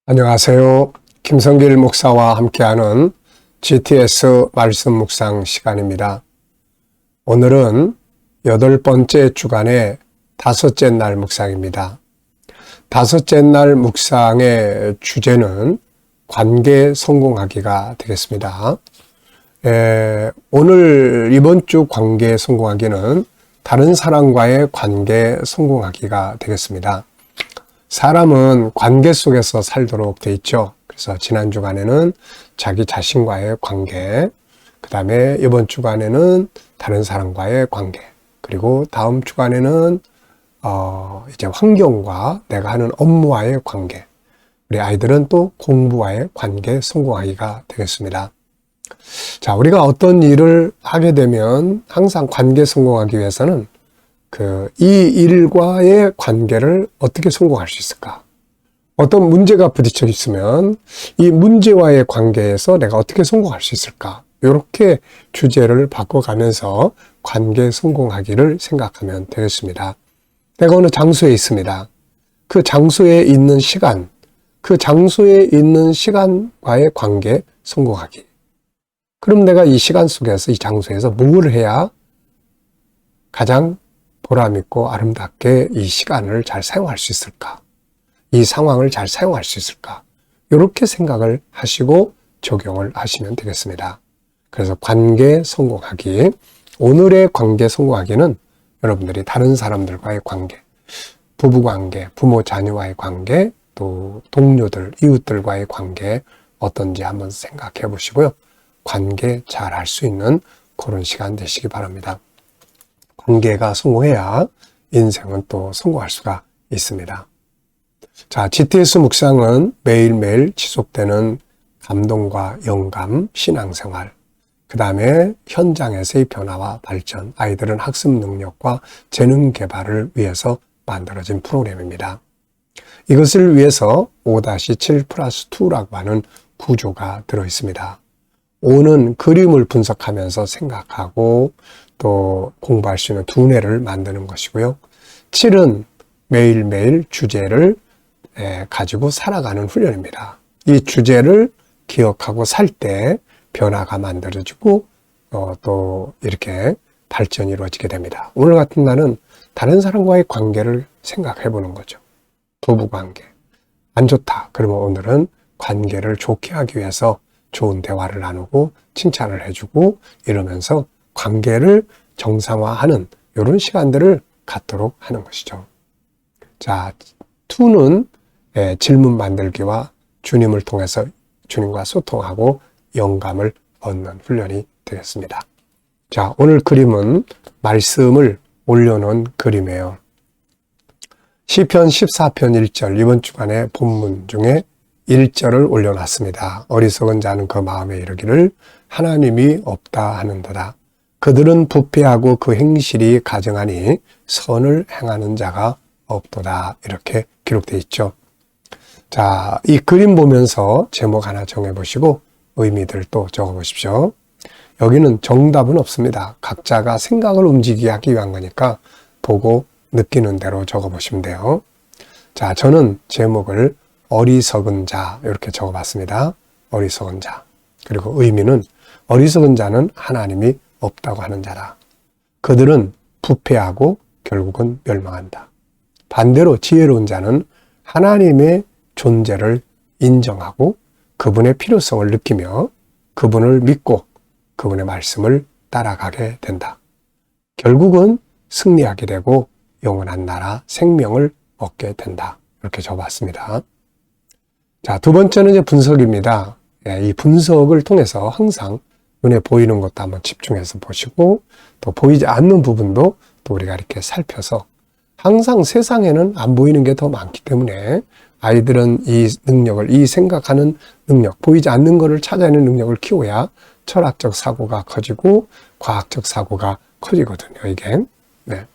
안녕하세요. 김성길 목사와 함께하는 GTS 말씀 묵상 시간입니다. 오늘은 8번째 주간의 5째 날 묵상입니다. 5째 날 묵상의 주제는 관계 성공하기가 되겠습니다. 오늘 이번 주 관계 성공하기는 다른 사람과의 관계 성공하기가 되겠습니다. 사람은 관계 속에서 살도록 돼 있죠. 그래서 지난 주간에는 자기 자신과의 관계, 그 다음에 이번 주간에는 다른 사람과의 관계, 그리고 다음 주간에는 이제 환경과 내가 하는 업무와의 관계, 우리 아이들은 또 공부와의 관계 성공하기가 되겠습니다. 자, 우리가 어떤 일을 하게 되면 항상 관계 성공하기 위해서는 이 일과의 관계를 어떻게 성공할 수 있을까? 어떤 문제가 부딪혀 있으면 이 문제와의 관계에서 내가 어떻게 성공할 수 있을까? 이렇게 주제를 바꿔가면서 관계 성공하기를 생각하면 되겠습니다. 내가 어느 장소에 있습니다. 그 장소에 있는 시간, 그 장소에 있는 시간과의 관계 성공하기. 그럼 내가 이 시간 속에서 이 장소에서 뭘 해야 가장 보람있고 아름답게 이 시간을 잘 사용할 수 있을까? 이 상황을 잘 사용할 수 있을까? 이렇게 생각을 하시고 적용을 하시면 되겠습니다. 그래서 관계 성공하기, 오늘의 관계 성공하기는 여러분들이 다른 사람들과의 관계, 부부관계, 부모 자녀와의 관계, 또 동료들, 이웃들과의 관계 어떤지 한번 생각해 보시고요. 관계 잘 할 수 있는 그런 시간 되시기 바랍니다. 관계가 성공해야 인생은 또 성공할 수가 있습니다. 자, GTS 묵상은 매일매일 지속되는 감동과 영감, 신앙생활, 그 다음에 현장에서의 변화와 발전, 아이들은 학습 능력과 재능 개발을 위해서 만들어진 프로그램입니다. 이것을 위해서 5-7+2라고 하는 구조가 들어 있습니다. 5는 그림을 분석하면서 생각하고 또 공부할 수 있는 두뇌를 만드는 것이고요. 7은 매일매일 주제를 가지고 살아가는 훈련입니다. 이 주제를 기억하고 살 때 변화가 만들어지고 또 이렇게 발전이 이루어지게 됩니다. 오늘 같은 날은 다른 사람과의 관계를 생각해 보는 거죠. 부부관계. 안 좋다. 그러면 오늘은 관계를 좋게 하기 위해서 좋은 대화를 나누고 칭찬을 해주고 이러면서 관계를 정상화하는 이런 시간들을 갖도록 하는 것이죠. 자, 2는 질문 만들기와 주님을 통해서 주님과 소통하고 영감을 얻는 훈련이 되겠습니다. 자, 오늘 그림은 말씀을 올려놓은 그림이에요. 시편 14편 1절, 이번 주간의 본문 중에 1절을 올려놨습니다. 어리석은 자는 그 마음에 이르기를 하나님이 없다 하는도다. 그들은 부패하고 그 행실이 가증하니 선을 행하는 자가 없도다. 이렇게 기록되어 있죠. 자, 이 그림 보면서 제목 하나 정해보시고 의미들 또 적어보십시오. 여기는 정답은 없습니다. 각자가 생각을 움직이게 하기 위한 거니까 보고 느끼는 대로 적어보시면 돼요. 자, 저는 제목을 어리석은 자 이렇게 적어봤습니다. 어리석은 자. 그리고 의미는 어리석은 자는 하나님이 없다고 하는 자다. 그들은 부패하고 결국은 멸망한다. 반대로 지혜로운 자는 하나님의 존재를 인정하고 그분의 필요성을 느끼며 그분을 믿고 그분의 말씀을 따라가게 된다. 결국은 승리하게 되고 영원한 나라 생명을 얻게 된다. 이렇게 적어봤습니다. 자, 두 번째는 이제 분석입니다. 이 분석을 통해서 항상 눈에 보이는 것도 한번 집중해서 보시고 또 보이지 않는 부분도 또 우리가 이렇게 살펴서 항상 세상에는 안 보이는 게 더 많기 때문에 아이들은 이 능력을, 이 생각하는 능력, 보이지 않는 것을 찾아내는 능력을 키워야 철학적 사고가 커지고 과학적 사고가 커지거든요, 이게. 네.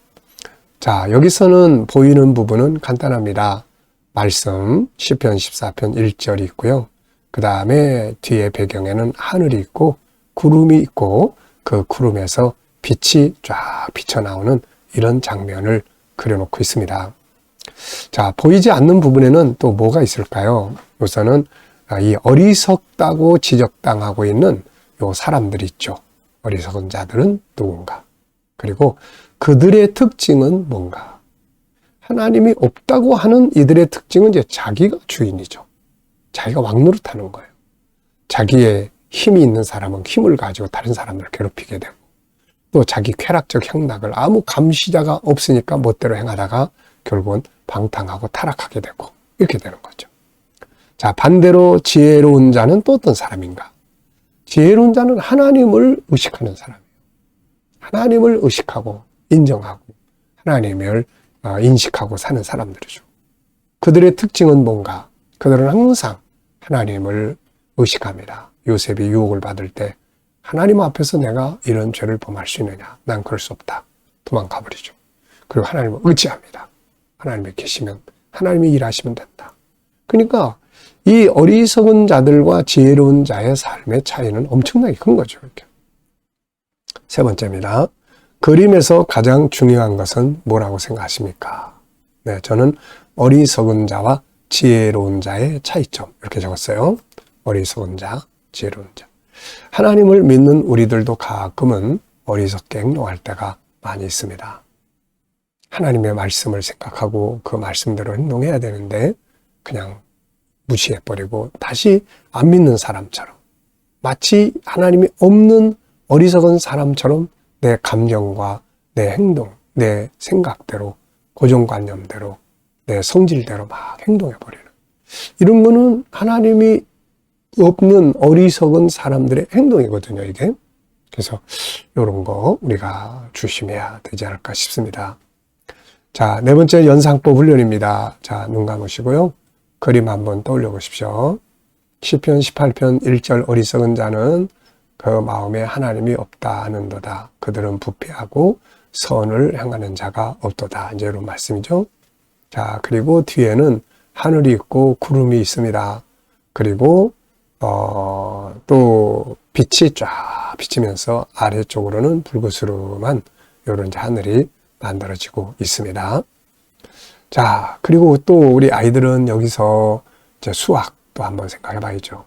자, 여기서는 보이는 부분은 간단합니다. 말씀, 시편 14편 1절이 있고요. 그 다음에 뒤에 배경에는 하늘이 있고 구름이 있고 그 구름에서 빛이 쫙 비쳐나오는 이런 장면을 그려놓고 있습니다. 자, 보이지 않는 부분에는 또 뭐가 있을까요? 우선은 이 어리석다고 지적당하고 있는 요 사람들이 있죠. 어리석은 자들은 누군가? 그리고 그들의 특징은 뭔가? 하나님이 없다고 하는 이들의 특징은 이제 자기가 주인이죠. 자기가 왕노릇하는 거예요. 자기의 힘이 있는 사람은 힘을 가지고 다른 사람들을 괴롭히게 되고, 또 자기 쾌락적 향락을 아무 감시자가 없으니까 멋대로 행하다가 결국은 방탕하고 타락하게 되고, 이렇게 되는 거죠. 자, 반대로 지혜로운 자는 또 어떤 사람인가? 지혜로운 자는 하나님을 의식하는 사람이에요. 하나님을 의식하고 인정하고 하나님을 인식하고 사는 사람들이죠. 그들의 특징은 뭔가? 그들은 항상 하나님을 의식합니다. 요셉이 유혹을 받을 때 하나님 앞에서 내가 이런 죄를 범할 수 있느냐? 난 그럴 수 없다. 도망가 버리죠. 그리고 하나님을 의지합니다. 하나님이 계시면 하나님이 일하시면 된다. 그러니까 이 어리석은 자들과 지혜로운 자의 삶의 차이는 엄청나게 큰 거죠. 이렇게. 세 번째입니다. 그림에서 가장 중요한 것은 뭐라고 생각하십니까? 네, 저는 어리석은 자와 지혜로운 자의 차이점 이렇게 적었어요. 어리석은 자, 지혜로운 자. 하나님을 믿는 우리들도 가끔은 어리석게 행동할 때가 많이 있습니다. 하나님의 말씀을 생각하고 그 말씀대로 행동해야 되는데 그냥 무시해버리고 다시 안 믿는 사람처럼, 마치 하나님이 없는 어리석은 사람처럼 내 감정과 내 행동, 내 생각대로, 고정관념대로, 내 성질대로 막 행동해버리는, 이런 거는 하나님이 없는 어리석은 사람들의 행동이거든요, 이게. 그래서 이런 거 우리가 조심해야 되지 않을까 싶습니다. 자, 네 번째 연상법 훈련입니다. 자, 눈 감으시고요. 그림 한번 떠올려 보십시오. 시편 18편 1절 어리석은 자는 그 마음에 하나님이 없다 하는도다. 그들은 부패하고 선을 행하는 자가 없도다. 이제 이런 말씀이죠. 자, 그리고 뒤에는 하늘이 있고 구름이 있습니다. 그리고 또 빛이 쫙 비치면서 아래쪽으로는 불그스름한 이런 하늘이 만들어지고 있습니다. 자, 그리고 또 우리 아이들은 여기서 이제 수학도 한번 생각해 봐야죠.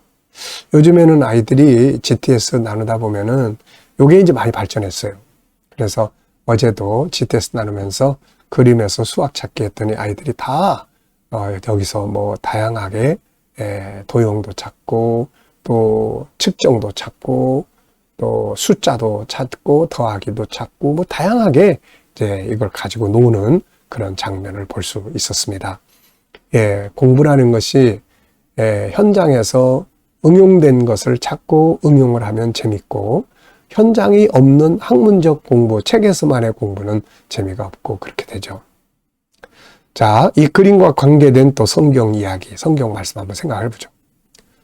요즘에는 아이들이 GTS 나누다 보면은 요게 이제 많이 발전했어요. 그래서 어제도 GTS 나누면서 그림에서 수학 찾기 했더니 아이들이 다 여기서 뭐 다양하게 도형도 찾고 또 측정도 찾고 또 숫자도 찾고 더하기도 찾고 뭐 다양하게 이제 이걸 가지고 노는 그런 장면을 볼 수 있었습니다. 공부라는 것이 현장에서 응용된 것을 찾고 응용을 하면 재밌고, 현장이 없는 학문적 공부, 책에서만의 공부는 재미가 없고 그렇게 되죠. 자, 이 그림과 관계된 또 성경 이야기, 성경 말씀 한번 생각해 보죠.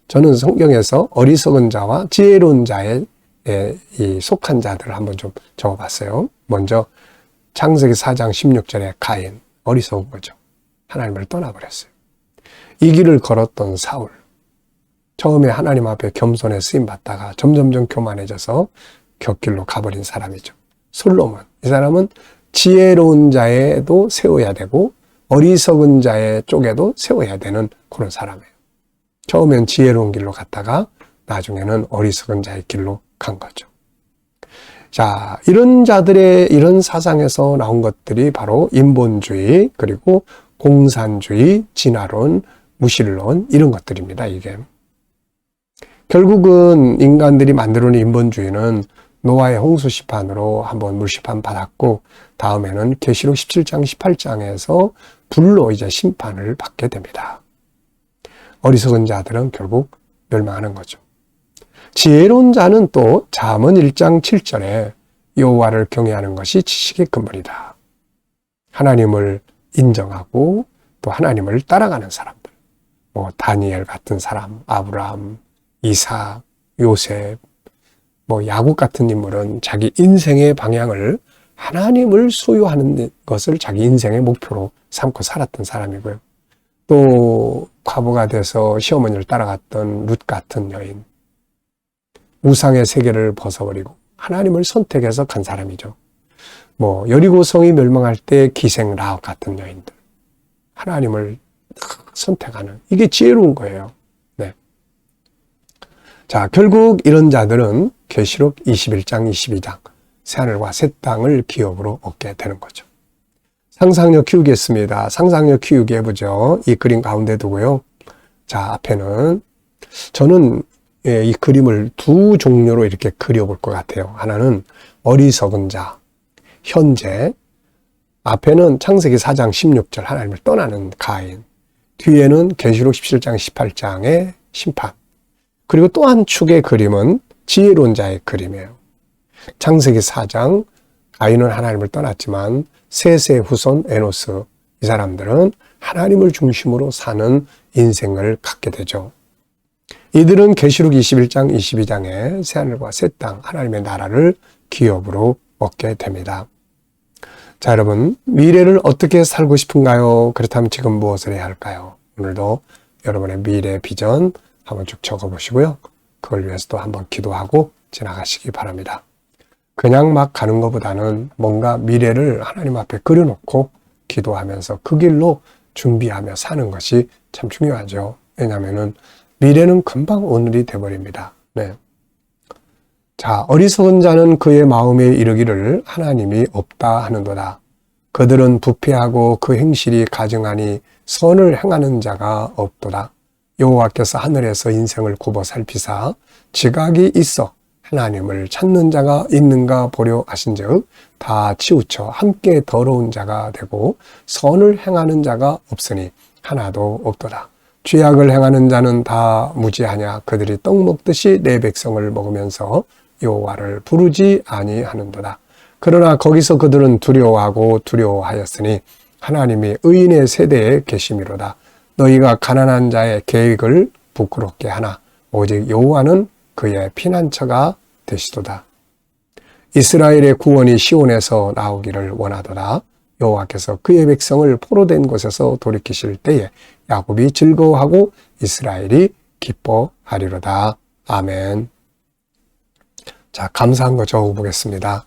저는 성경에서 어리석은 자와 지혜로운 자의 이 속한 자들을 한번 좀 적어봤어요. 먼저 창세기 4장 16절에 가인, 어리석은 거죠. 하나님을 떠나버렸어요. 이 길을 걸었던 사울, 처음에 하나님 앞에 겸손에 쓰임받다가 점점점 교만해져서 곁길로 가버린 사람이죠. 솔로몬, 이 사람은 지혜로운 자에도 세워야 되고 어리석은 자의 쪽에도 세워야 되는 그런 사람이에요. 처음엔 지혜로운 길로 갔다가 나중에는 어리석은 자의 길로 간 거죠. 자, 이런 자들의 이런 사상에서 나온 것들이 바로 인본주의, 그리고 공산주의, 진화론, 무신론, 이런 것들입니다, 이게. 결국은 인간들이 만들어낸 인본주의는 노아의 홍수 시판으로 한번 물시판 받았고, 다음에는 계시록 17장, 18장에서 불로 이제 심판을 받게 됩니다. 어리석은 자들은 결국 멸망하는 거죠. 지혜로운 자는 또 잠언 1장 7절에 여호와를 경외하는 것이 지식의 근본이다. 하나님을 인정하고 또 하나님을 따라가는 사람들, 뭐 다니엘 같은 사람, 아브라함, 이삭, 요셉, 뭐 야곱 같은 인물은 자기 인생의 방향을 하나님을 소유하는 것을 자기 인생의 목표로 삼고 살았던 사람이고요. 또 과부가 돼서 시어머니를 따라갔던 룻 같은 여인, 우상의 세계를 벗어버리고 하나님을 선택해서 간 사람이죠. 뭐 여리고성이 멸망할 때 기생 라합 같은 여인들, 하나님을 선택하는, 이게 지혜로운 거예요. 네. 자, 결국 이런 자들은 계시록 21장, 22장 새하늘과 새 땅을 기업으로 얻게 되는 거죠. 상상력 키우겠습니다. 상상력 키우기 해보죠. 이 그림 가운데 두고요. 자, 앞에는 저는 이 그림을 두 종류로 이렇게 그려볼 것 같아요. 하나는 어리석은 자, 현재. 앞에는 창세기 4장 16절 하나님을 떠나는 가인. 뒤에는 계시록 17장 18장의 심판. 그리고 또 한 축의 그림은 지혜로운 자의 그림이에요. 창세기 4장 가인은 하나님을 떠났지만 셋의 후손 에노스, 이 사람들은 하나님을 중심으로 사는 인생을 갖게 되죠. 이들은 계시록 21장, 22장에 새하늘과 새 땅, 하나님의 나라를 기업으로 얻게 됩니다. 자, 여러분, 미래를 어떻게 살고 싶은가요? 그렇다면 지금 무엇을 해야 할까요? 오늘도 여러분의 미래 비전 한번 쭉 적어보시고요. 그걸 위해서도 한번 기도하고 지나가시기 바랍니다. 그냥 막 가는 것보다는 뭔가 미래를 하나님 앞에 그려놓고 기도하면서 그 길로 준비하며 사는 것이 참 중요하죠. 왜냐하면은 미래는 금방 오늘이 돼버립니다. 네. 자, 어리석은 자는 그의 마음에 이르기를 하나님이 없다 하는도다. 그들은 부패하고 그 행실이 가증하니 선을 행하는 자가 없도다. 여호와께서 하늘에서 인생을 굽어 살피사 지각이 있어 하나님을 찾는 자가 있는가 보려 하신즉 다 치우쳐 함께 더러운 자가 되고 선을 행하는 자가 없으니 하나도 없도다. 죄악을 행하는 자는 다 무지하냐. 그들이 떡 먹듯이 내 백성을 먹으면서 여호와를 부르지 아니하는도다. 그러나 거기서 그들은 두려워하고 두려워하였으니 하나님이 의인의 세대에 계심이로다. 너희가 가난한 자의 계획을 부끄럽게 하나 오직 여호와는 그의 피난처가 되시도다. 이스라엘의 구원이 시온에서 나오기를 원하도다. 여호와께서 그의 백성을 포로된 곳에서 돌이키실 때에 야곱이 즐거워하고 이스라엘이 기뻐하리로다. 아멘. 자, 감사한 거 적어보겠습니다.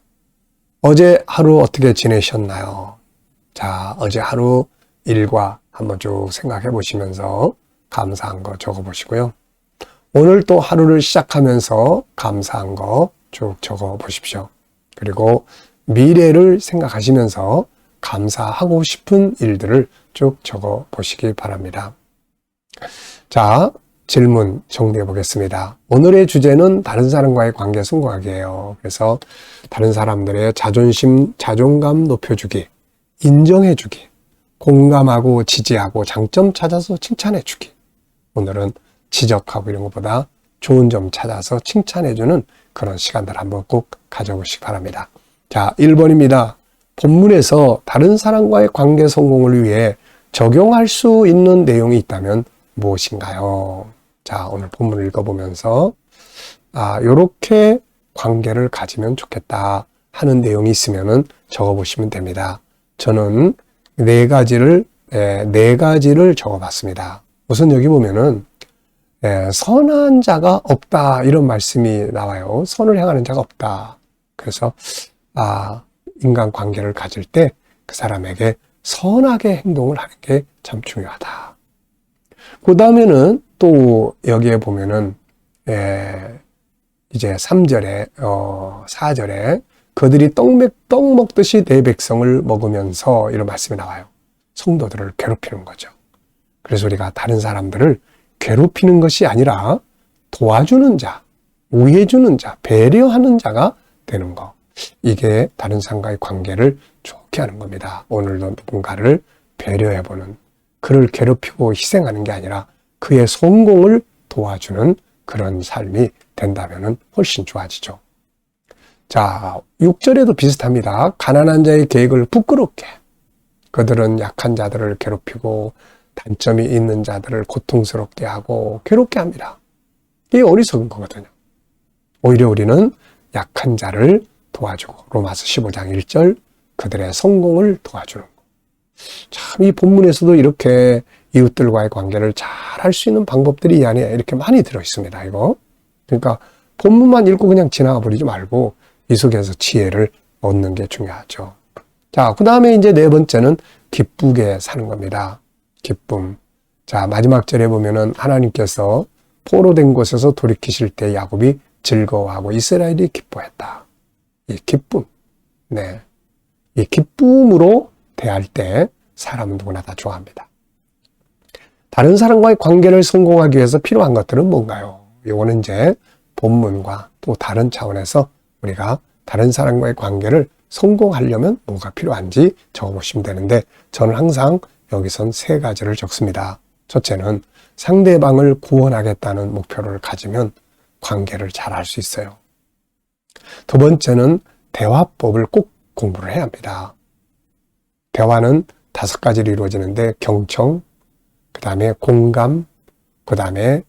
어제 하루 어떻게 지내셨나요? 자, 어제 하루 일과 한번 쭉 생각해 보시면서 감사한 거 적어보시고요. 오늘 또 하루를 시작하면서 감사한 거 쭉 적어보십시오. 그리고 미래를 생각하시면서 감사하고 싶은 일들을 쭉 적어보시기 바랍니다. 자, 질문 정리해 보겠습니다. 오늘의 주제는 다른 사람과의 관계 성공하기예요. 그래서 다른 사람들의 자존심, 자존감 높여주기, 인정해주기, 공감하고 지지하고 장점 찾아서 칭찬해주기. 오늘은 지적하고 이런 것보다 좋은 점 찾아서 칭찬해주는 그런 시간들 한번 꼭 가져보시기 바랍니다. 자, 1번입니다. 본문에서 다른 사람과의 관계 성공을 위해 적용할 수 있는 내용이 있다면 무엇인가요? 자, 오늘 본문을 읽어보면서 요렇게 관계를 가지면 좋겠다 하는 내용이 있으면 적어보시면 됩니다. 저는 네 가지를 적어봤습니다. 우선 여기 보면은 선한 자가 없다 이런 말씀이 나와요. 선을 행하는 자가 없다. 그래서 인간 관계를 가질 때 그 사람에게 선하게 행동을 하는 게 참 중요하다. 그 다음에는 또 여기에 보면은 이제 3절에 4절에 그들이 떡 먹듯이 내 백성을 먹으면서 이런 말씀이 나와요. 성도들을 괴롭히는 거죠. 그래서 우리가 다른 사람들을 괴롭히는 것이 아니라 도와주는 자, 우애해주는 자, 배려하는 자가 되는 거. 이게 다른 사람과의 관계를 좋게 하는 겁니다. 오늘도 누군가를 배려해보는, 그를 괴롭히고 희생하는 게 아니라 그의 성공을 도와주는 그런 삶이 된다면 훨씬 좋아지죠. 자, 6절에도 비슷합니다. 가난한 자의 계획을 부끄럽게. 그들은 약한 자들을 괴롭히고 단점이 있는 자들을 고통스럽게 하고 괴롭게 합니다. 이게 어리석은 거거든요. 오히려 우리는 약한 자를 도와주고 로마서 15장 1절 그들의 성공을 도와주는 거. 참 이 본문에서도 이렇게 이웃들과의 관계를 잘 할 수 있는 방법들이 이 안에 이렇게 많이 들어있습니다. 이거. 그러니까 본문만 읽고 그냥 지나가 버리지 말고 이 속에서 지혜를 얻는 게 중요하죠. 자, 그 다음에 이제 네 번째는 기쁘게 사는 겁니다. 기쁨. 자, 마지막 절에 보면은 하나님께서 포로된 곳에서 돌이키실 때 야곱이 즐거워하고 이스라엘이 기뻐했다. 이 기쁨. 네. 이 기쁨으로 대할 때 사람은 누구나 다 좋아합니다. 다른 사람과의 관계를 성공하기 위해서 필요한 것들은 뭔가요? 이거는 이제 본문과 또 다른 차원에서 우리가 다른 사람과의 관계를 성공하려면 뭐가 필요한지 적어보시면 되는데, 저는 항상 여기선 3가지를 적습니다. 첫째는 상대방을 구원하겠다는 목표를 가지면 관계를 잘 할 수 있어요. 두 번째는 대화법을 꼭 공부를 해야 합니다. 대화는 5가지로 이루어지는데, 경청, 그 다음에 공감, 그 다음에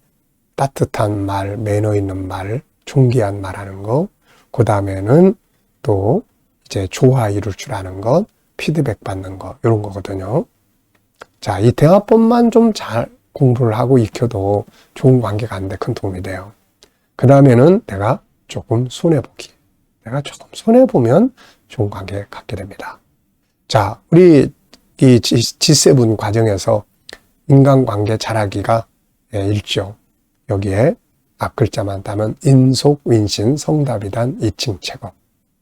따뜻한 말, 매너 있는 말, 존귀한 말 하는 거, 그 다음에는 또 이제 조화 이룰 줄 아는 것, 피드백 받는 것, 이런 거거든요. 자, 이 대화법만 좀 잘 공부를 하고 익혀도 좋은 관계가 하는데 큰 도움이 돼요. 그 다음에는 내가 조금 손해보기. 내가 조금 손해보면 좋은 관계 갖게 됩니다. 자, 우리 이 G7 과정에서 인간관계 잘하기가 1조. 여기에 앞글자만 따면 인속윈신 성답이단 이칭책업.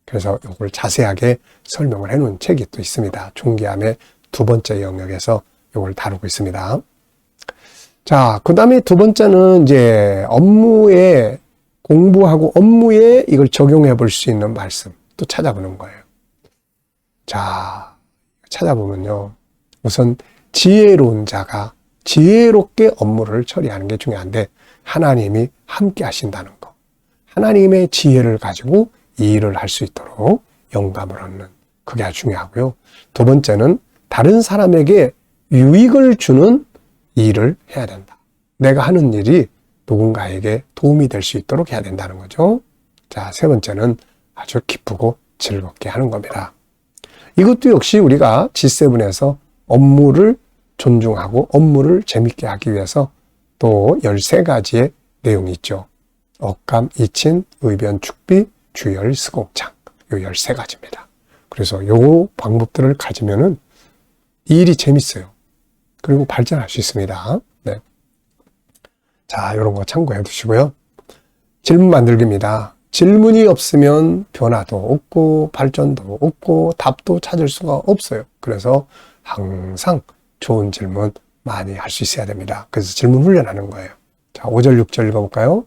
그래서 이걸 자세하게 설명을 해놓은 책이 또 있습니다. 존귀함의 2번째 영역에서 이걸 다루고 있습니다. 자, 그 다음에 2번째는 이제 업무에 공부하고 업무에 이걸 적용해 볼 수 있는 말씀 또 찾아보는 거예요. 자, 찾아보면요. 우선 지혜로운 자가 지혜롭게 업무를 처리하는 게 중요한데, 하나님이 함께 하신다는 거. 하나님의 지혜를 가지고 이 일을 할 수 있도록 영감을 얻는, 그게 아주 중요하고요. 2번째는 다른 사람에게 유익을 주는 일을 해야 된다. 내가 하는 일이 누군가에게 도움이 될 수 있도록 해야 된다는 거죠. 자, 3번째는 아주 기쁘고 즐겁게 하는 겁니다. 이것도 역시 우리가 G7에서 업무를 존중하고 업무를 재밌게 하기 위해서 또 13가지의 내용이 있죠. 억감, 이친, 의변, 축비, 주열, 스공창. 요 13가지입니다. 그래서 요 방법들을 가지면은 이 일이 재밌어요. 그리고 발전할 수 있습니다. 네. 자, 요런 거 참고해 두시고요. 질문 만들기입니다. 질문이 없으면 변화도 없고 발전도 없고 답도 찾을 수가 없어요. 그래서 항상 좋은 질문 많이 할 수 있어야 됩니다. 그래서 질문 훈련하는 거예요. 자, 5절, 6절 읽어볼까요?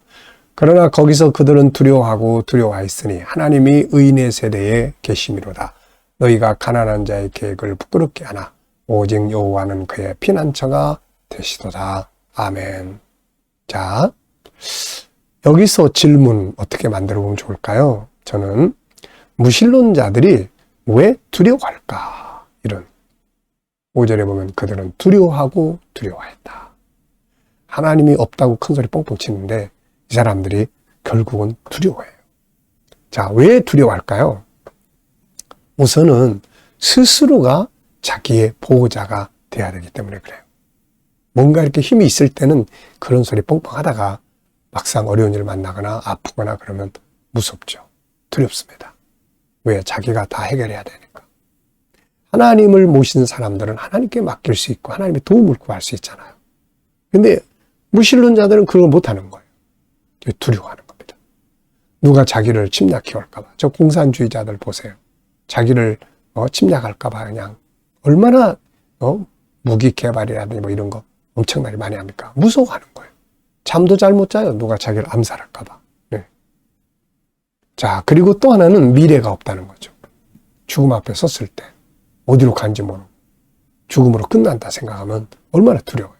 그러나 거기서 그들은 두려워하고 두려워하였으니 하나님이 의인의 세대에 계심이로다. 너희가 가난한 자의 계획을 부끄럽게 하나 오직 여호와는 그의 피난처가 되시도다. 아멘. 자, 여기서 질문 어떻게 만들어 보면 좋을까요? 저는 무신론자들이 왜 두려워할까? 이런 5절에 보면 그들은 두려워하고 두려워했다. 하나님이 없다고 큰소리 뻥뻥 치는데 이 사람들이 결국은 두려워해요. 자, 왜 두려워할까요? 우선은 스스로가 자기의 보호자가 돼야 되기 때문에 그래요. 뭔가 이렇게 힘이 있을 때는 그런 소리 뻥뻥 하다가 막상 어려운 일을 만나거나 아프거나 그러면 무섭죠. 두렵습니다. 왜? 자기가 다 해결해야 되니까. 하나님을 모신 사람들은 하나님께 맡길 수 있고 하나님의 도움을 구할 수 있잖아요. 근데 무신론자들은 그걸 못하는 거예요. 두려워하는 겁니다. 누가 자기를 침략해 올까 봐. 저 공산주의자들 보세요. 자기를 침략할까 봐 그냥 얼마나 무기 개발이라든지 뭐 이런 거 엄청나게 많이 합니까? 무서워하는 거예요. 잠도 잘 못 자요. 누가 자기를 암살할까 봐. 네. 자, 그리고 또 하나는 미래가 없다는 거죠. 죽음 앞에 섰을 때 어디로 간지 모르고 죽음으로 끝난다 생각하면 얼마나 두려워요.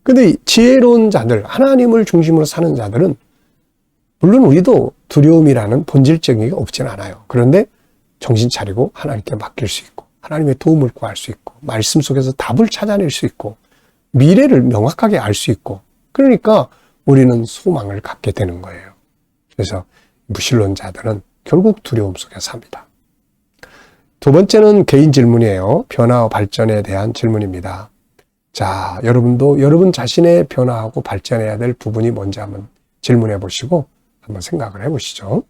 근데 지혜로운 자들, 하나님을 중심으로 사는 자들은 물론 우리도 두려움이라는 본질적인 게 없지는 않아요. 그런데 정신 차리고 하나님께 맡길 수 있고 하나님의 도움을 구할 수 있고 말씀 속에서 답을 찾아낼 수 있고 미래를 명확하게 알 수 있고 그러니까 우리는 소망을 갖게 되는 거예요. 그래서 무신론자들은 결국 두려움 속에 삽니다. 2번째는 개인 질문이에요. 변화와 발전에 대한 질문입니다. 자, 여러분도 여러분 자신의 변화하고 발전해야 될 부분이 뭔지 한번 질문해 보시고 한번 생각을 해 보시죠.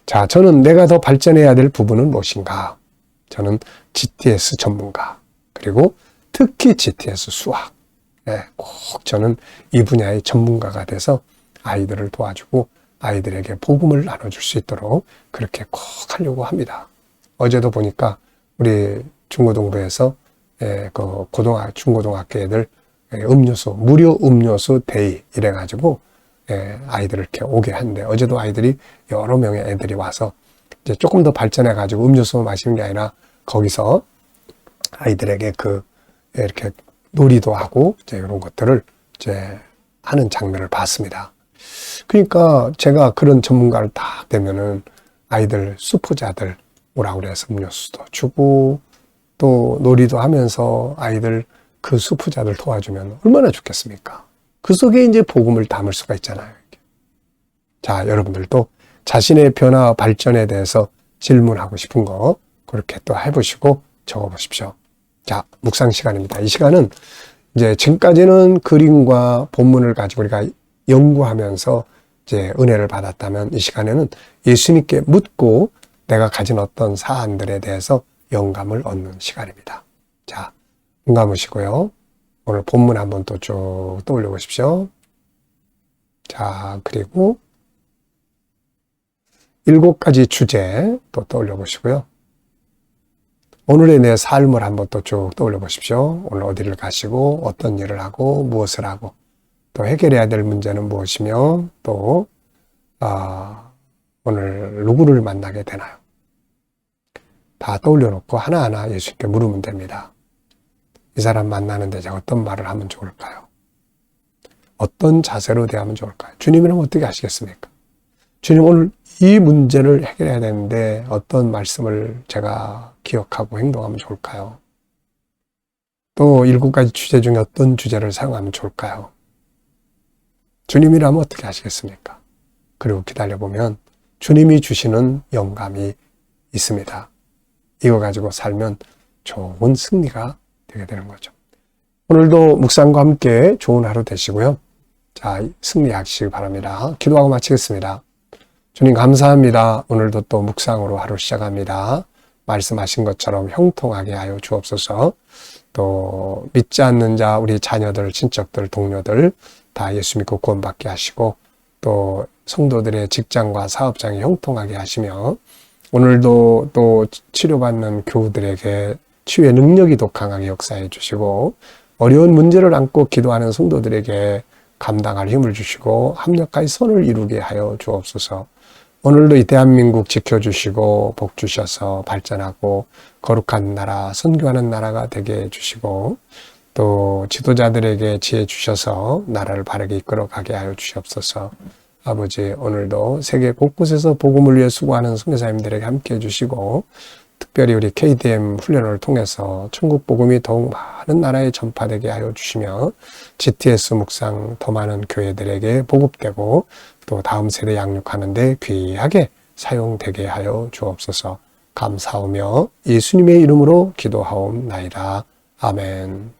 자, 저는 내가 더 발전해야 될 부분은 무엇인가? 저는 GTS 전문가, 그리고 특히 GTS 수학. 꼭 저는 이 분야의 전문가가 돼서 아이들을 도와주고 아이들에게 복음을 나눠줄 수 있도록 그렇게 꼭 하려고 합니다. 어제도 보니까 우리 중고등부에서 그 중고등학교 애들 음료수, 무료 음료수 데이 이래가지고 아이들을 이렇게 오게 하는데 어제도 아이들이 여러 명의 애들이 와서 이제 조금 더 발전해가지고 음료수 마시는 게 아니라 거기서 아이들에게 이렇게 놀이도 하고 이제 이런 것들을 이제 하는 장면을 봤습니다. 그러니까 제가 그런 전문가를 딱 되면은 아이들 수포자들 오라고 그래서 음료수도 주고 또 놀이도 하면서 아이들 그 수포자들 도와주면 얼마나 좋겠습니까? 그 속에 이제 복음을 담을 수가 있잖아요. 자, 여러분들도 자신의 변화와 발전에 대해서 질문하고 싶은 거 그렇게 또 해보시고 적어보십시오. 자, 묵상 시간입니다. 이 시간은 이제 지금까지는 그림과 본문을 가지고 우리가 연구하면서 이제 은혜를 받았다면 이 시간에는 예수님께 묻고 내가 가진 어떤 사안들에 대해서 영감을 얻는 시간입니다. 자, 눈 감으시고요. 오늘 본문 한번 또 쭉 떠올려 보십시오. 자, 그리고 7가지 주제 또 떠올려 보시고요. 오늘의 내 삶을 한번 또 쭉 떠올려 보십시오. 오늘 어디를 가시고 어떤 일을 하고 무엇을 하고 또 해결해야 될 문제는 무엇이며 또 오늘 누구를 만나게 되나요? 다 떠올려 놓고 하나하나 예수님께 물으면 됩니다. 이 사람 만나는데 제가 어떤 말을 하면 좋을까요? 어떤 자세로 대하면 좋을까요? 주님이라면 어떻게 하시겠습니까? 주님, 오늘 이 문제를 해결해야 되는데 어떤 말씀을 제가 기억하고 행동하면 좋을까요? 또 7가지 주제 중에 어떤 주제를 사용하면 좋을까요? 주님이라면 어떻게 하시겠습니까? 그리고 기다려보면 주님이 주시는 영감이 있습니다. 이거 가지고 살면 좋은 승리가 되게 되는 거죠. 오늘도 묵상과 함께 좋은 하루 되시고요. 자, 승리하시기 바랍니다. 기도하고 마치겠습니다. 주님 감사합니다. 오늘도 또 묵상으로 하루 시작합니다. 말씀하신 것처럼 형통하게 하여 주옵소서. 또 믿지 않는 자, 우리 자녀들, 친척들, 동료들 다 예수 믿고 구원받게 하시고 또 성도들의 직장과 사업장이 형통하게 하시며 오늘도 또 치료받는 교우들에게 치유의 능력이 더 강하게 역사해 주시고 어려운 문제를 안고 기도하는 성도들에게 감당할 힘을 주시고 합력하여 선을 이루게 하여 주옵소서. 오늘도 이 대한민국 지켜주시고 복 주셔서 발전하고 거룩한 나라, 선교하는 나라가 되게 해주시고 또 지도자들에게 지혜 주셔서 나라를 바르게 이끌어가게 하여 주시옵소서. 아버지, 오늘도 세계 곳곳에서 복음을 위해 수고하는 선교사님들에게 함께 해주시고 특별히 우리 KDM 훈련을 통해서 천국 복음이 더욱 많은 나라에 전파되게 하여 주시며 GTS 묵상 더 많은 교회들에게 보급되고 또 다음 세대 양육하는 데 귀하게 사용되게 하여 주옵소서. 감사하며 예수님의 이름으로 기도하옵나이다. 아멘.